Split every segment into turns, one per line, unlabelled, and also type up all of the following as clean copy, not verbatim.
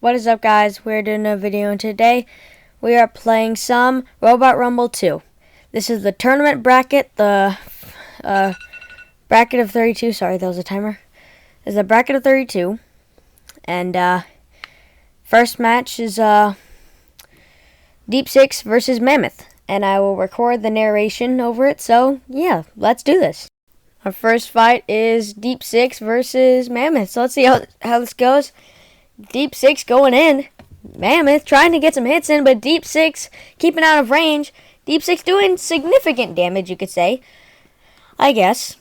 What is up, guys? We're doing a video, and today we are playing some Robot Rumble 2. This is the tournament bracket, the bracket of 32. Sorry, that was a timer. It's a bracket of 32, and first match is Deep Six versus Mammoth, and I will record the narration over it. So yeah, let's do this. Our first fight is Deep Six versus Mammoth. So let's see how this goes. Deep Six going in. Mammoth trying to get some hits in, but Deep Six keeping out of range. Deep Six doing significant damage, you could say, I guess.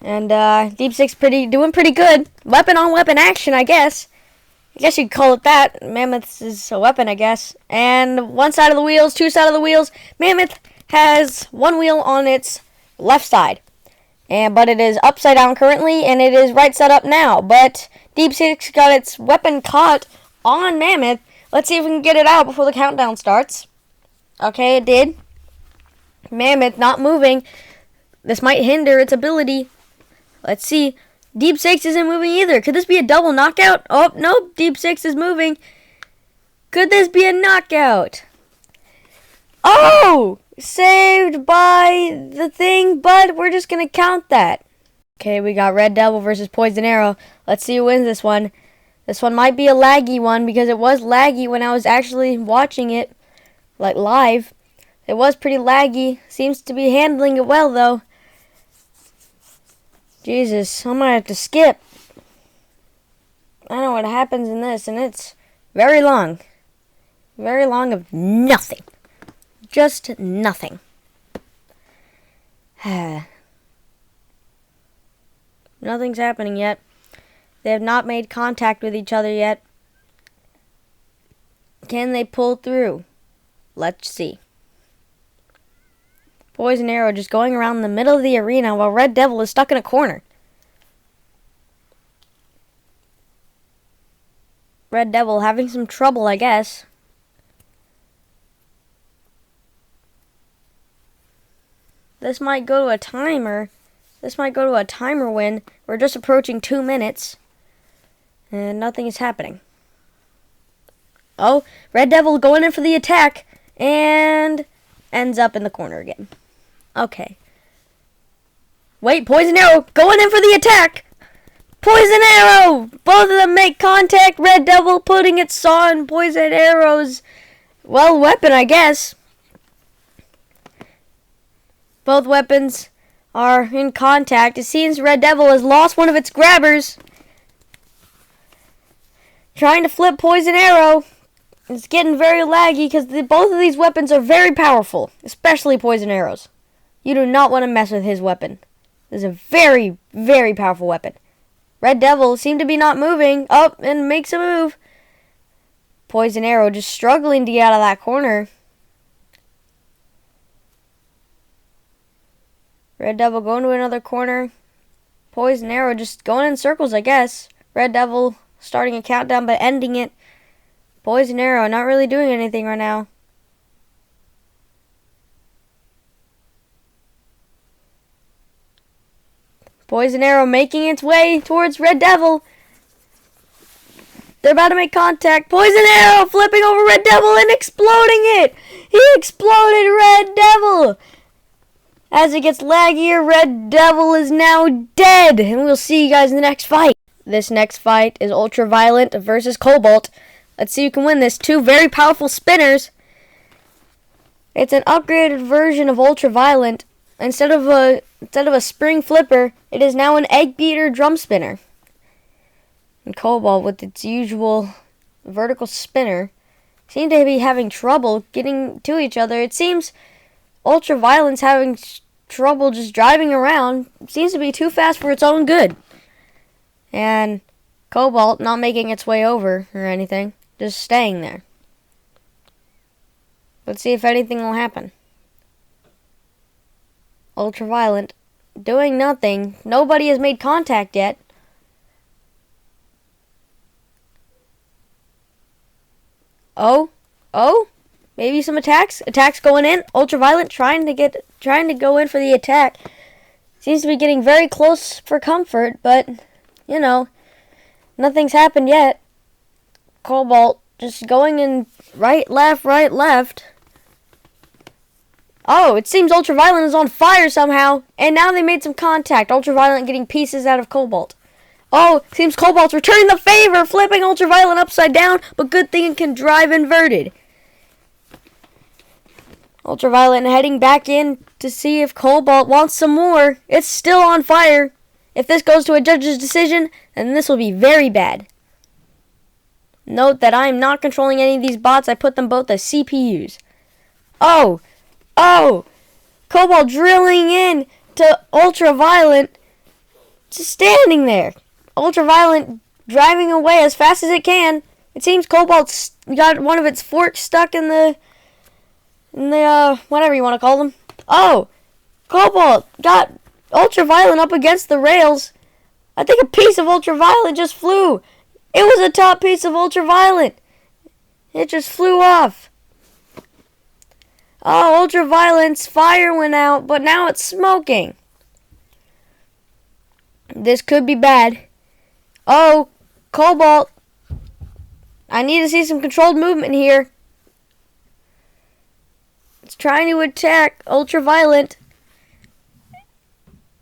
And Deep Six doing pretty good. Weapon on weapon action, I guess. I guess you'd call it that. Mammoth is a weapon, I guess. And one side of the wheels, two sides of the wheels. Mammoth has one wheel on its left side. But it is upside down currently, and it is right side up now. But Deep Six got its weapon caught on Mammoth. Let's see if we can get it out before the countdown starts. Okay, it did. Mammoth not moving. This might hinder its ability. Let's see. Deep Six isn't moving either. Could this be a double knockout? Oh, no. Deep Six is moving. Could this be a knockout? Oh! Saved by the thing, but we're just going to count that. Okay, we got Red Devil versus Poison Arrow. Let's see who wins this one. This one might be a laggy one because it was laggy when I was actually watching it, like live. It was pretty laggy. Seems to be handling it well, though. Jesus, I might have to skip. I know what happens in this, and it's very long. Very long of nothing. Just nothing. Nothing's happening yet. They have not made contact with each other yet. Can they pull through? Let's see. Poison Arrow just going around the middle of the arena while Red Devil is stuck in a corner. Red Devil having some trouble, I guess. This might go to a timer. This might go to a timer win. We're just approaching 2 minutes. And nothing is happening. Oh, Red Devil going in for the attack. And ends up in the corner again. Okay. Wait, Poison Arrow going in for the attack. Poison Arrow! Both of them make contact. Red Devil putting its saw in Poison Arrow's, well, weapon, I guess. Both weapons are in contact. It seems Red Devil has lost one of its grabbers. Trying to flip Poison Arrow. It's getting very laggy because both of these weapons are very powerful, especially Poison Arrow's. You do not want to mess with his weapon. This is a very, very powerful weapon. Red Devil seemed to be not moving. Up and makes a move. Poison Arrow just struggling to get out of that corner. Red Devil going to another corner. Poison Arrow just going in circles, I guess. Red Devil starting a countdown but ending it. Poison Arrow not really doing anything right now. Poison Arrow making its way towards Red Devil. They're about to make contact. Poison Arrow flipping over Red Devil and exploding it. He exploded Red Devil. As it gets laggier, Red Devil is now dead. And we'll see you guys in the next fight. This next fight is Ultraviolent versus Cobalt. Let's see who can win this. Two very powerful spinners. It's an upgraded version of Ultraviolent. Instead of a spring flipper, it is now an egg beater drum spinner. And Cobalt, with its usual vertical spinner, seem to be having trouble getting to each other. It seems Ultraviolent's having trouble just driving around. It seems to be too fast for its own good. And Cobalt not making its way over or anything. Just staying there. Let's see if anything will happen. Ultraviolent doing nothing. Nobody has made contact yet. Oh. Maybe some attacks. Attacks going in. Ultraviolent trying to go in for the attack. Seems to be getting very close for comfort, but you know, nothing's happened yet. Cobalt just going in right, left. Oh, it seems Ultraviolet is on fire somehow. And now they made some contact. Ultraviolet getting pieces out of Cobalt. Oh, seems Cobalt's returning the favor, flipping Ultraviolet upside down. But good thing it can drive inverted. Ultraviolet heading back in to see if Cobalt wants some more. It's still on fire. If this goes to a judge's decision, then this will be very bad. Note that I am not controlling any of these bots. I put them both as CPUs. Oh! Cobalt drilling in to Ultraviolet. Just standing there. Ultraviolet driving away as fast as it can. It seems Cobalt's got one of its forks stuck in the whatever you want to call them. Oh! Cobalt got Ultraviolet up against the rails. I think a piece of Ultraviolet just flew. It was a top piece of Ultraviolet. It just flew off. Oh, Ultraviolet's fire went out, but now it's smoking. This could be bad. Oh, Cobalt. I need to see some controlled movement here. It's trying to attack Ultraviolet.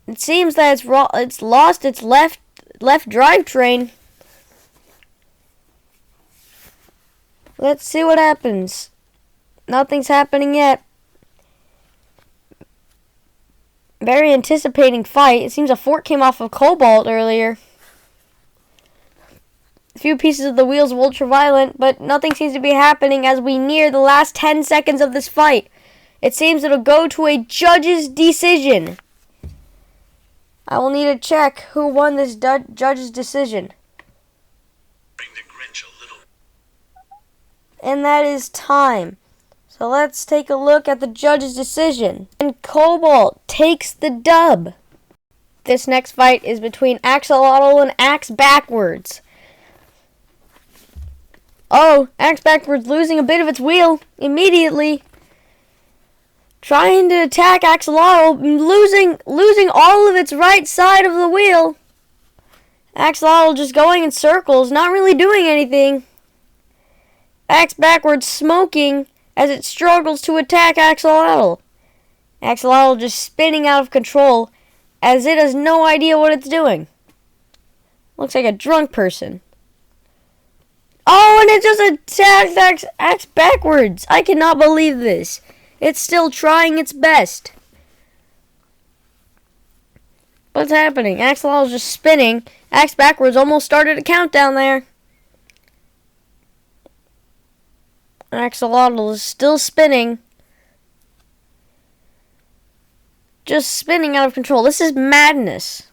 It seems that it's lost its left drivetrain. Let's see what happens. Nothing's happening yet. Very anticipating fight. It seems a fork came off of Cobalt earlier. A few pieces of the wheels of Ultraviolet, but nothing seems to be happening as we near the last 10 seconds of this fight. It seems it'll go to a judge's decision. I will need to check who won this judge's decision. And that is time. So let's take a look at the judge's decision. And Cobalt takes the dub. This next fight is between Axolotl and Axe Backwards. Oh, Axe Backwards losing a bit of its wheel immediately. Trying to attack Axolotl, losing all of its right side of the wheel. Axolotl just going in circles, not really doing anything. Axe Backwards smoking as it struggles to attack Axolotl. Axolotl just spinning out of control as it has no idea what it's doing. Looks like a drunk person. Oh, and it just attacked Axe Backwards. I cannot believe this. It's still trying its best. What's happening? Axolotl's just spinning. Axe Backwards almost started a countdown there. Axolotl is still spinning. Just spinning out of control. This is madness.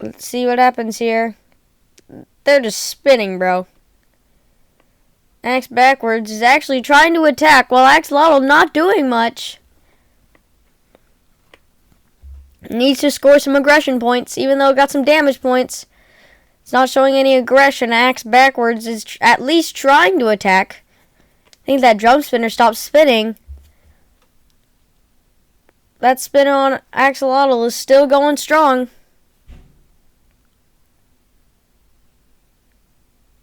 Let's see what happens here. They're just spinning, bro. Axe Backwards is actually trying to attack while Axolotl not doing much. Needs to score some aggression points, even though it got some damage points. It's not showing any aggression. Axe Backwards is at least trying to attack. I think that drum spinner stopped spinning. That spinner on Axolotl is still going strong.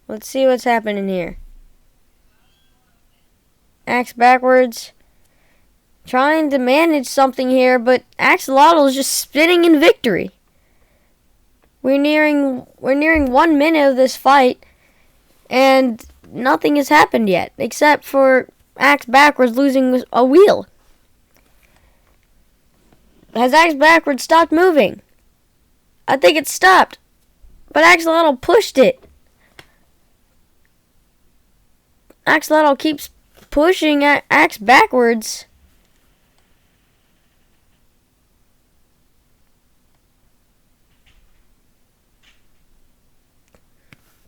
Let's see what's happening here. Axe Backwards trying to manage something here, but Axolotl is just spinning in victory. We're nearing 1 minute of this fight, and nothing has happened yet, except for Axe Backwards losing a wheel. Has Axe Backwards stopped moving? I think it stopped, but Axolotl pushed it. Axolotl keeps pushing Axe Backwards.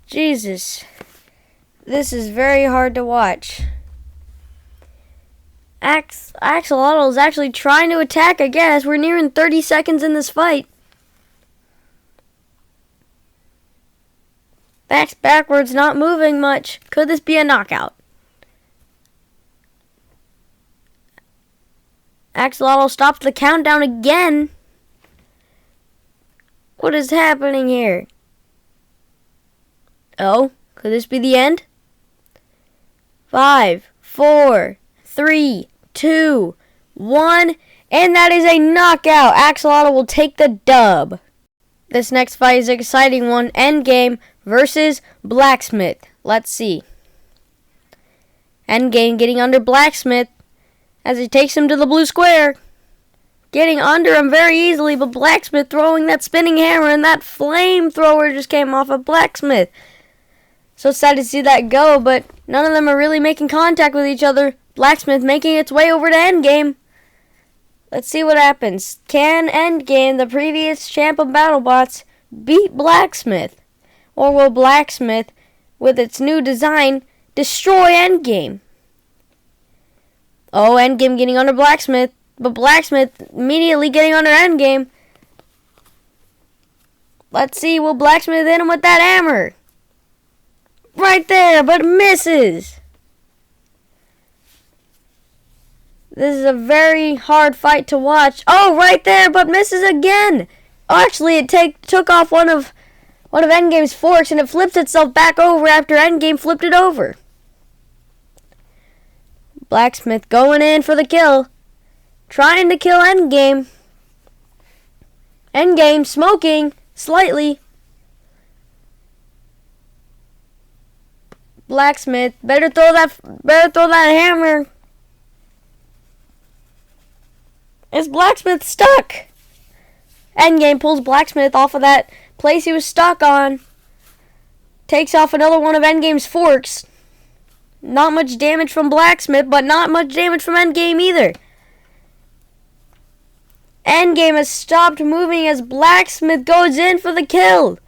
Jesus. This is very hard to watch. Axolotl is actually trying to attack, I guess. We're nearing 30 seconds in this fight. Axe Backwards not moving much. Could this be a knockout? Axolotl stops the countdown again. What is happening here? Oh, could this be the end? 5, 4, 3, 2, 1, and that is a knockout. Axolotl will take the dub. This next fight is an exciting one. Endgame versus Blacksmith. Let's see. Endgame getting under Blacksmith as he takes him to the blue square. Getting under him very easily, but Blacksmith throwing that spinning hammer, and that flamethrower just came off of Blacksmith. So sad to see that go, but none of them are really making contact with each other. Blacksmith making its way over to Endgame. Let's see what happens. Can Endgame, the previous champ of BattleBots, beat Blacksmith? Or will Blacksmith, with its new design, destroy Endgame? Oh, Endgame getting under Blacksmith, but Blacksmith immediately getting under Endgame. Let's see, will Blacksmith hit him with that hammer? Right there, but misses. This is a very hard fight to watch. Oh, right there, but misses again. Oh, actually, it took off one of Endgame's forks, and it flips itself back over after Endgame flipped it over. Blacksmith going in for the kill. Trying to kill Endgame. Endgame smoking slightly. Blacksmith, better throw that hammer. Is Blacksmith stuck? Endgame pulls Blacksmith off of that place he was stuck on. Takes off another one of Endgame's forks. Not much damage from Blacksmith, but not much damage from Endgame either. Endgame has stopped moving as Blacksmith goes in for the kill.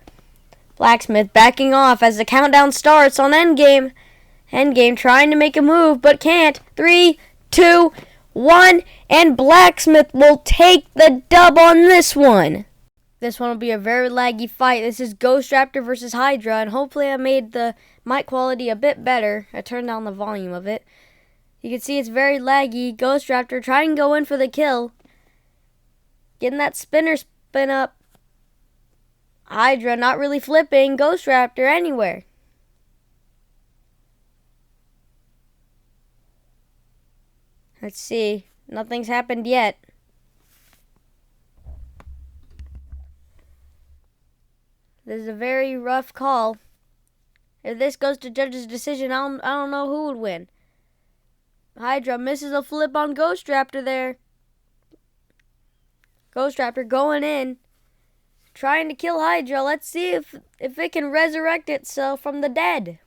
Blacksmith backing off as the countdown starts on Endgame. Endgame trying to make a move, but can't. 3, 2, 1, and Blacksmith will take the dub on this one. This one will be a very laggy fight. This is Ghost Raptor versus Hydra, and hopefully I made the mic quality a bit better. I turned down the volume of it. You can see it's very laggy. Ghost Raptor trying to go in for the kill. Getting that spinner spin up. Hydra not really flipping Ghost Raptor anywhere. Let's see. Nothing's happened yet. This is a very rough call. If this goes to judge's decision, I don't know who would win. Hydra misses a flip on Ghost Raptor there. Ghost Raptor going in. Trying to kill Hydra. Let's see if it can resurrect itself from the dead.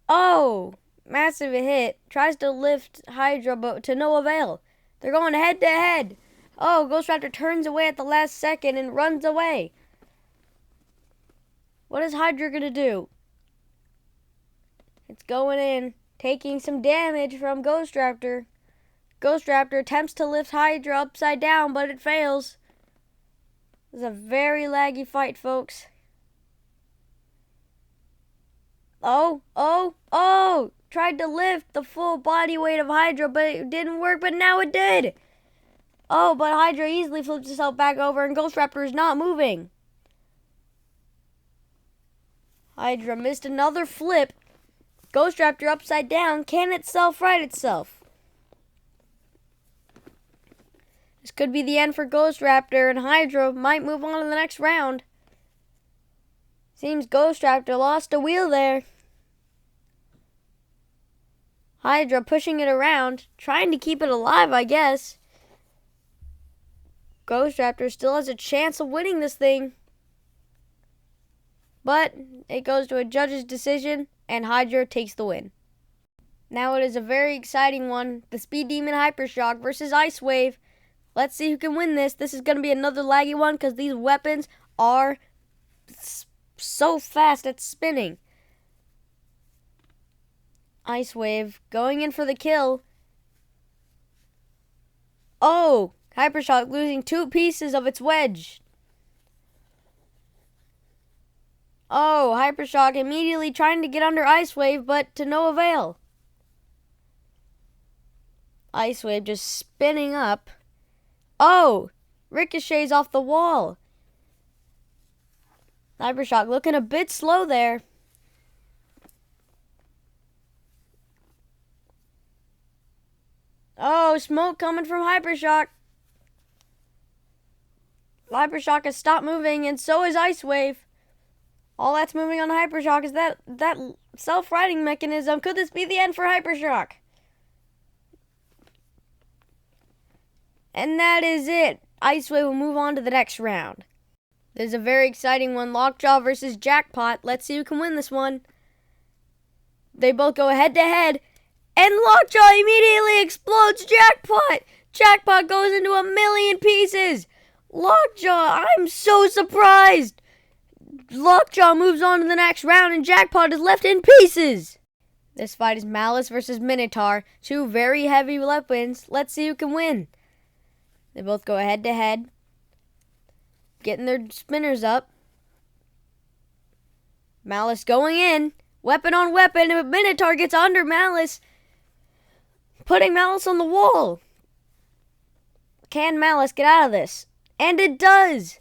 Oh! Massive hit. Tries to lift Hydra, but to no avail. They're going head to head. Oh, Ghost Raptor turns away at the last second and runs away. What is Hydra going to do? It's going in. Taking some damage from Ghost Raptor. Ghost Raptor attempts to lift Hydra upside down, but it fails. This is a very laggy fight, folks. Oh! Tried to lift the full body weight of Hydra, but it didn't work, but now it did. Oh, but Hydra easily flips itself back over, and Ghost Raptor is not moving. Hydra missed another flip. Ghost Raptor upside down. Can it self-right itself? This could be the end for Ghost Raptor, and Hydra might move on to the next round. Seems Ghost Raptor lost a wheel there. Hydra pushing it around, trying to keep it alive, I guess. Ghost Raptor still has a chance of winning this thing. But it goes to a judge's decision, and Hydra takes the win. Now it is a very exciting one. The Speed Demon Hypershock versus Ice Wave. Let's see who can win this. This is going to be another laggy one because these weapons are so fast at spinning. Ice Wave going in for the kill. Oh, Hypershock losing 2 pieces of its wedge. Oh, Hypershock immediately trying to get under Ice Wave, but to no avail. Ice Wave just spinning up. Oh, ricochets off the wall. Hypershock looking a bit slow there. Oh, smoke coming from Hypershock. Hypershock has stopped moving, and so is Ice Wave. All that's moving on Hypershock is that self-righting mechanism. Could this be the end for Hypershock? And that is it. Ice Wave will move on to the next round. There's a very exciting one. Lockjaw versus Jackpot. Let's see who can win this one. They both go head-to-head. And Lockjaw immediately explodes Jackpot. Jackpot goes into a million pieces. Lockjaw, I'm so surprised. Lockjaw moves on to the next round and Jackpot is left in pieces. This fight is Malice versus Minotaur. Two very heavy weapons. Let's see who can win. They both go head-to-head. Getting their spinners up. Malice going in. Weapon on weapon. And Minotaur gets under Malice. Putting Malice on the wall. Can Malice get out of this? And it does.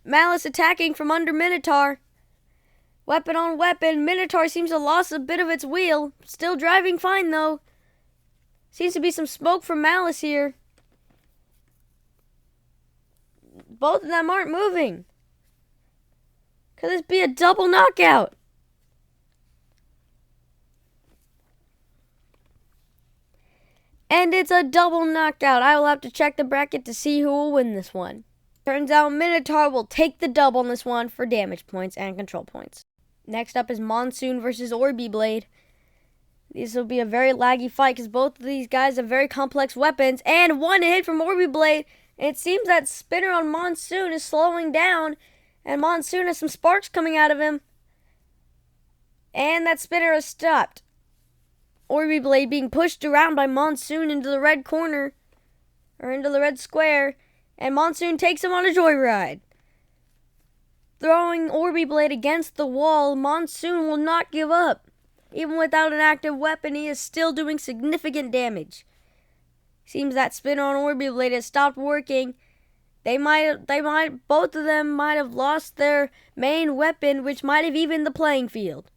Malice attacking from under Minotaur. Weapon on weapon. Minotaur seems to have lost a bit of its wheel. Still driving fine though. Seems to be some smoke from Malice here. Both of them aren't moving. Could this be a double knockout? And it's a double knockout. I will have to check the bracket to see who will win this one. Turns out Minotaur will take the dub on this one for damage points and control points. Next up is Monsoon versus Orby Blade. This will be a very laggy fight because both of these guys have very complex weapons. And one hit from Orby Blade. And it seems that spinner on Monsoon is slowing down. And Monsoon has some sparks coming out of him. And that spinner has stopped. Orby Blade being pushed around by Monsoon into the red corner. Or into the red square. And Monsoon takes him on a joyride. Throwing Orby Blade against the wall, Monsoon will not give up. Even without an active weapon, he is still doing significant damage. Seems that spinner on Orby Blade has stopped working. Both of them might have lost their main weapon, which might have evened the playing field.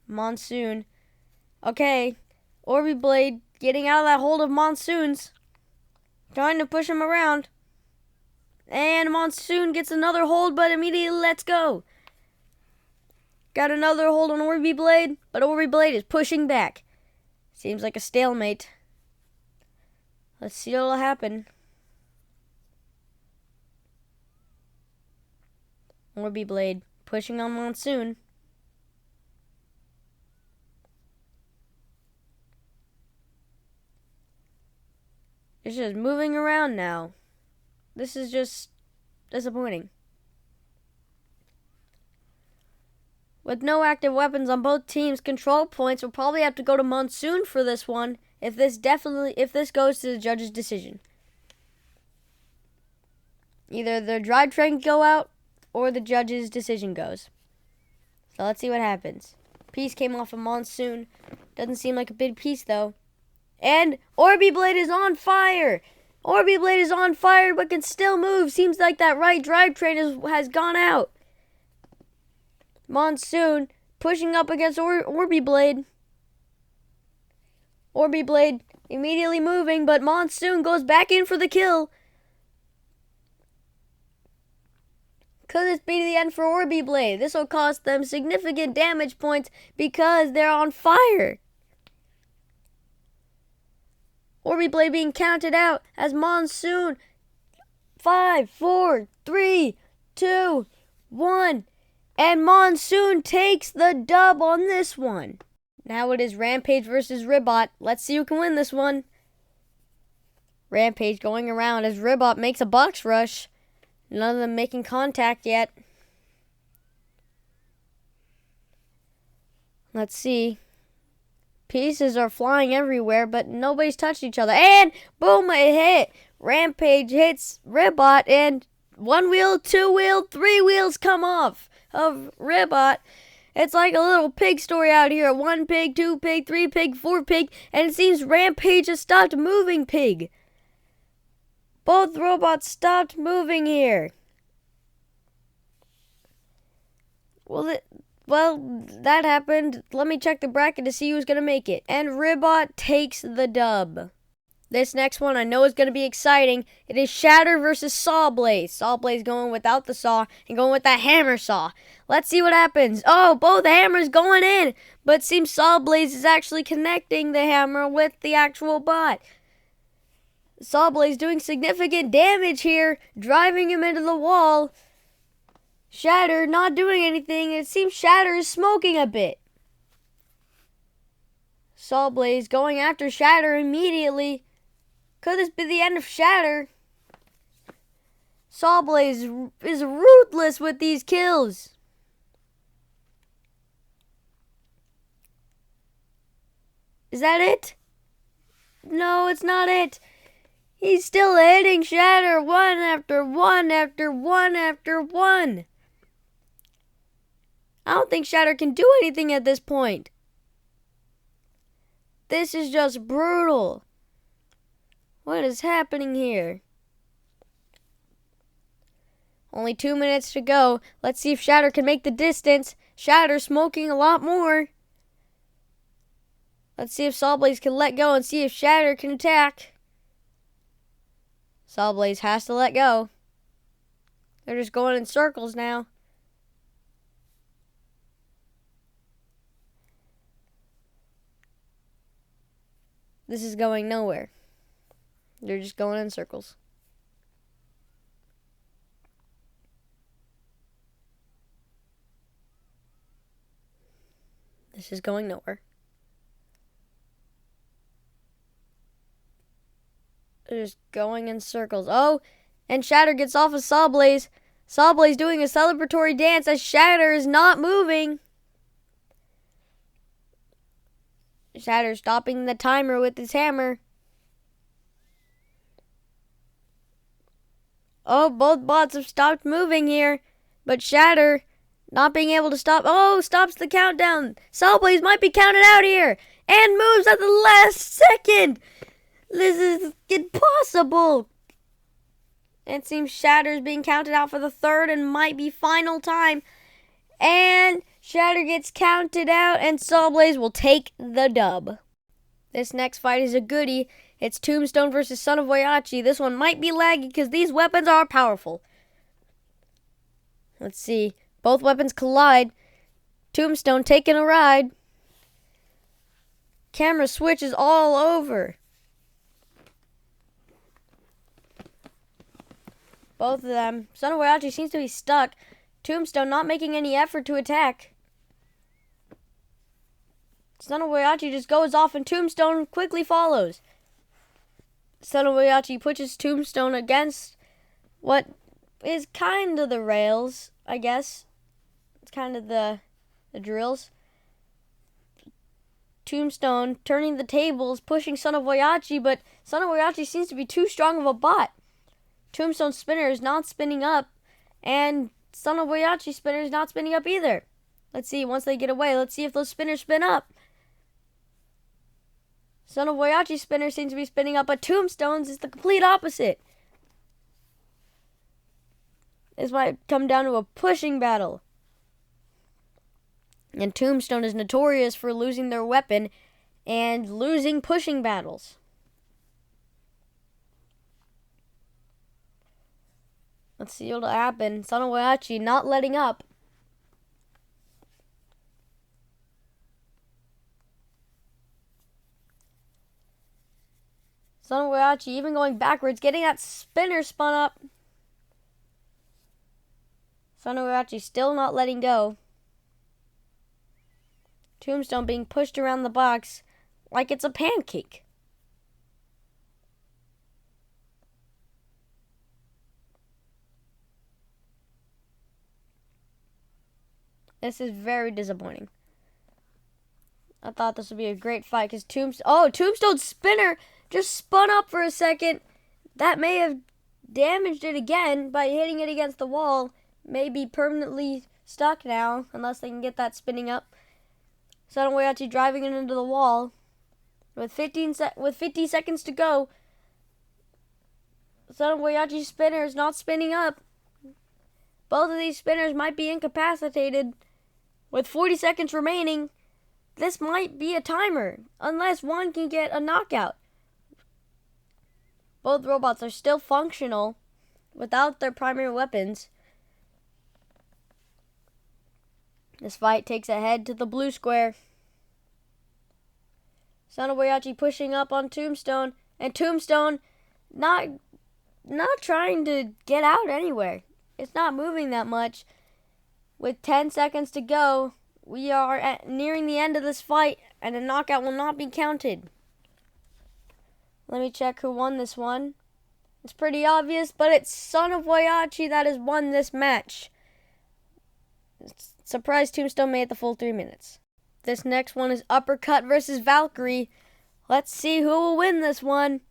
Monsoon. Okay, Orby Blade getting out of that hold of Monsoon's. Trying to push him around. And Monsoon gets another hold, but immediately lets go. Got another hold on Orby Blade, but Orby Blade is pushing back. Seems like a stalemate. Let's see what will happen. Orby Blade pushing on Monsoon. It's just moving around now. This is just disappointing. With no active weapons on both teams, control points will probably have to go to Monsoon for this one if this goes to the judge's decision. Either the drivetrain go out or the judge's decision goes. So let's see what happens. Piece came off of Monsoon. Doesn't seem like a big piece though. And Orby Blade is on fire. Orby Blade is on fire but can still move. Seems like that right drivetrain has gone out. Monsoon pushing up against Orby Blade. Orby Blade immediately moving, but Monsoon goes back in for the kill. Could this be the end for Orby Blade? This will cost them significant damage points because they're on fire. Orby Blade being counted out as Monsoon. 5, 4, 3, 2, 1. And Monsoon takes the dub on this one. Now it is Rampage versus Ribot. Let's see who can win this one. Rampage going around as Ribot makes a box rush. None of them making contact yet. Let's see. Pieces are flying everywhere, but nobody's touched each other. And boom, a hit. Rampage hits Ribot, and 1 wheel, 2 wheel, 3 wheels come off of Ribot. It's like a little pig story out here. 1 pig, 2 pig, 3 pig, 4 pig, and it seems Rampage has stopped moving pig. Both robots stopped moving here. Well, that happened. Let me check the bracket to see who's going to make it. And Ribot takes the dub. This next one I know is going to be exciting. It is Shatter versus Sawblaze. Sawblaze going without the saw and going with that hammer saw. Let's see what happens. Oh, both hammers going in. But it seems Sawblaze is actually connecting the hammer with the actual bot. Sawblaze doing significant damage here, driving him into the wall. Shatter not doing anything. It seems Shatter is smoking a bit. Sawblaze going after Shatter immediately. Could this be the end of Shatter? Sawblaze is ruthless with these kills. Is that it? No, it's not it. He's still hitting Shatter one after one after one after one. I don't think Shatter can do anything at this point. This is just brutal. What is happening here? Only 2 minutes to go. Let's see if Shatter can make the distance. Shatter smoking a lot more. Let's see if Sawblaze can let go and see if Shatter can attack. Sawblaze has to let go. They're just going in circles now. This is going nowhere. They're just going in circles. This is going nowhere. They're just going in circles. Oh, and Shatter gets off of Sawblaze. Sawblaze doing a celebratory dance as Shatter is not moving. Shatter stopping the timer with his hammer. Oh, both bots have stopped moving here. But Shatter not being able to stop. Oh, stops the countdown. Sawblaze might be counted out here. And moves at the last second. This is impossible. It seems Shatter is being counted out for the third and might be final time. And Shatter gets counted out and Sawblaze will take the dub. This next fight is a goodie. It's Tombstone versus Son of Waiachi. This one might be laggy because these weapons are powerful. Let's see. Both weapons collide. Tombstone taking a ride. Camera switches all over. Both of them. Son of Waiachi seems to be stuck. Tombstone not making any effort to attack. Son of Waiachi just goes off and Tombstone quickly follows. Son of Waiachi pushes Tombstone against what is kind of the rails, I guess. It's kind of the drills. Tombstone turning the tables, pushing Son of Waiachi, but Son of Waiachi seems to be too strong of a bot. Tombstone spinner is not spinning up, and Son of Waiachi spinner is not spinning up either. Let's see, once they get away, let's see if those spinners spin up. Son of Waiachi spinner seems to be spinning up, but Tombstone's is the complete opposite. This might come down to a pushing battle. And Tombstone is notorious for losing their weapon and losing pushing battles. Let's see what'll happen. Son of Waiachi not letting up. Son of Waiachi even going backwards, getting that spinner spun up. Son of Waiachi still not letting go. Tombstone being pushed around the box like it's a pancake. This is very disappointing. I thought this would be a great fight because Tombstone's spinner just spun up for a second. That may have damaged it again by hitting it against the wall. May be permanently stuck now unless they can get that spinning up. Son of Waiachi driving it into the wall. With 50 seconds to go. Son of Waiachi's spinner is not spinning up. Both of these spinners might be incapacitated. With 40 seconds remaining, this might be a timer, unless one can get a knockout. Both robots are still functional without their primary weapons. This fight takes a head to the blue square. Son of Waiachi pushing up on Tombstone, and Tombstone not trying to get out anywhere. It's not moving that much. With 10 seconds to go, we are nearing the end of this fight, and a knockout will not be counted. Let me check who won this one. It's pretty obvious, but it's Son of Waiachi that has won this match. Surprise, Tombstone made it the full 3 minutes. This next one is Uppercut versus Valkyrie. Let's see who will win this one.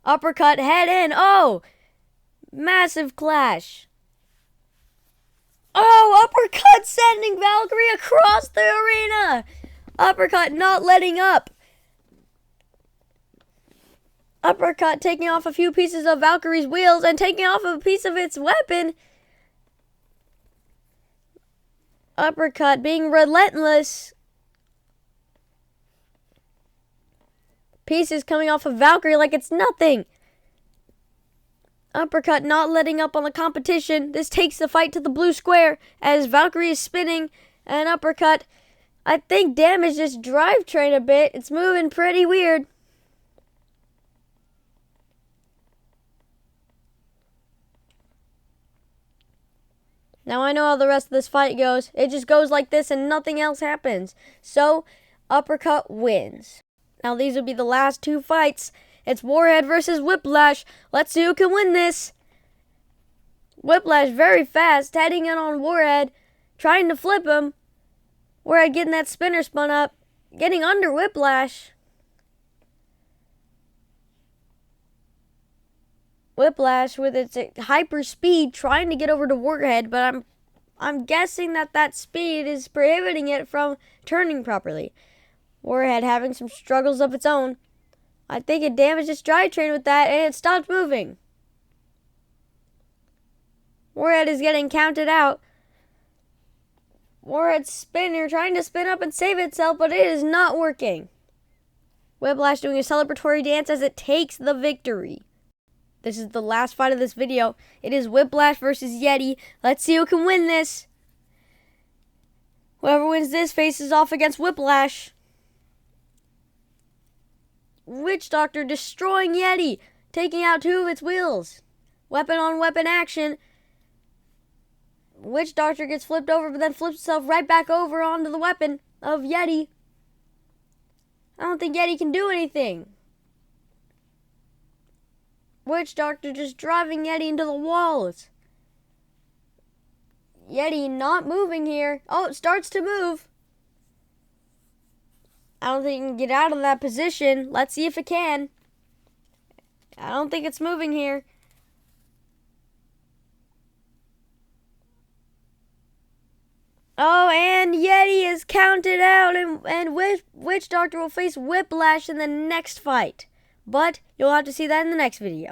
Uppercut, head in. Oh! Massive clash. Oh, uppercut sending Valkyrie across the arena. Uppercut not letting up. Uppercut taking off a few pieces of Valkyrie's wheels and taking off a piece of its weapon. Uppercut being relentless. Pieces coming off of Valkyrie like it's nothing. Uppercut not letting up on the competition. This takes the fight to the blue square as Valkyrie is spinning. And Uppercut, I think, damaged this drivetrain a bit. It's moving pretty weird. Now I know how the rest of this fight goes. It just goes like this and nothing else happens. So, Uppercut wins. Now these will be the last two fights. It's Warhead versus Whiplash. Let's see who can win this. Whiplash very fast, heading in on Warhead, trying to flip him. Warhead getting that spinner spun up, getting under Whiplash. Whiplash with its hyper speed trying to get over to Warhead, but I'm guessing that speed is prohibiting it from turning properly. Warhead having some struggles of its own. I think it damaged its drivetrain with that and it stopped moving. Warhead is getting counted out. Warhead's spinner trying to spin up and save itself, but it is not working. Whiplash doing a celebratory dance as it takes the victory. This is the last fight of this video. It is Whiplash versus Yeti. Let's see who can win this. Whoever wins this faces off against Whiplash. Witch Doctor destroying Yeti, taking out two of its wheels. Weapon on weapon action. Witch Doctor gets flipped over, but then flips itself right back over onto the weapon of Yeti. I don't think Yeti can do anything. Witch Doctor just driving Yeti into the walls. Yeti not moving here. Oh, it starts to move. I don't think it can get out of that position. Let's see if it can. I don't think it's moving here. Oh, and Yeti is counted out, and Witch Doctor will face Whiplash in the next fight. But you'll have to see that in the next video.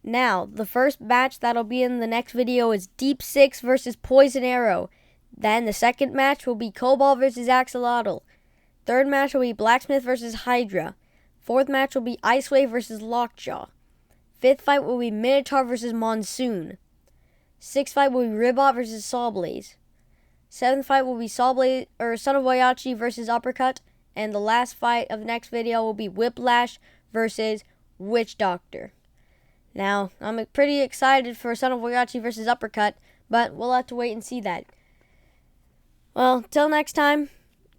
Now, the first match that'll be in the next video is Deep Six versus Poison Arrow. Then the second match will be Cobalt versus Axolotl. Third match will be Blacksmith versus Hydra. Fourth match will be Ice Wave versus Lockjaw. Fifth fight will be Minotaur versus Monsoon. Sixth fight will be Ribot versus Sawblaze. Seventh fight will be Son of Waiachi versus Uppercut. And the last fight of the next video will be Whiplash versus Witch Doctor. Now, I'm pretty excited for Son of Waiachi versus Uppercut, but we'll have to wait and see that. Well, till next time,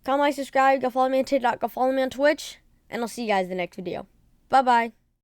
comment, like, subscribe, go follow me on TikTok, go follow me on Twitch, and I'll see you guys in the next video. Bye-bye.